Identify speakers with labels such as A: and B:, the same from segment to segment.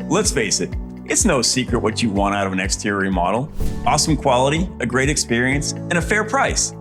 A: Let's face it, it's no secret what you want out of an exterior remodel. Awesome quality, a great experience, and a fair price.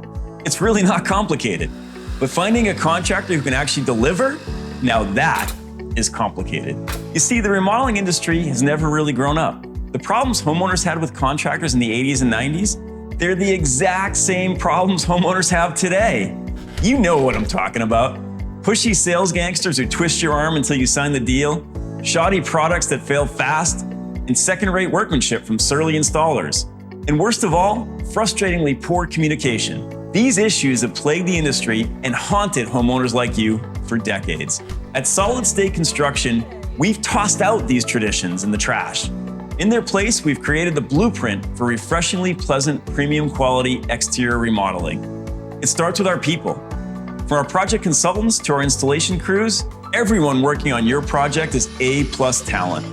A: It's really not complicated. But finding a contractor who can actually deliver, now that is complicated. You see, the remodeling industry has never really grown up. The problems homeowners had with contractors in the 80s and 90s, they're the exact same problems homeowners have today. You know what I'm talking about. Pushy sales gangsters who twist your arm until you sign the deal, shoddy products that fail fast, and second-rate workmanship from surly installers. And worst of all, frustratingly poor communication. These issues have plagued the industry and haunted homeowners like you for decades. At Solid State Construction, we've tossed out these traditions in the trash. In their place, we've created the blueprint for refreshingly pleasant, premium quality exterior remodeling. It starts with our people. From our project consultants to our installation crews, everyone working on your project is A-plus talent.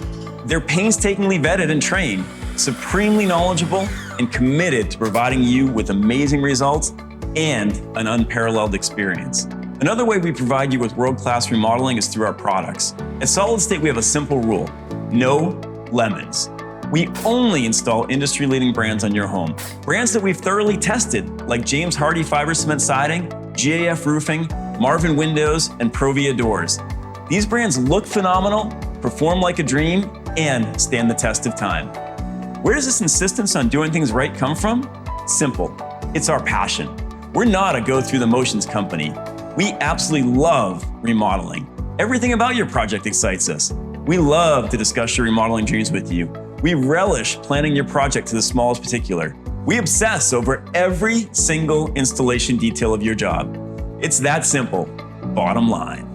A: They're painstakingly vetted and trained, supremely knowledgeable, and committed to providing you with amazing results and an unparalleled experience. Another way we provide you with world-class remodeling is through our products. At Solid State, we have a simple rule: no lemons. We only install industry-leading brands on your home. Brands that we've thoroughly tested, like James Hardie Fiber Cement Siding, GAF Roofing, Marvin Windows, and Provia Doors. These brands look phenomenal, perform like a dream, and stand the test of time. Where does this insistence on doing things right come from? Simple. It's our passion. We're not a go-through-the-motions company. We absolutely love remodeling. Everything about your project excites us. We love to discuss your remodeling dreams with you. We relish planning your project to the smallest particular. We obsess over every single installation detail of your job. It's that simple, bottom line.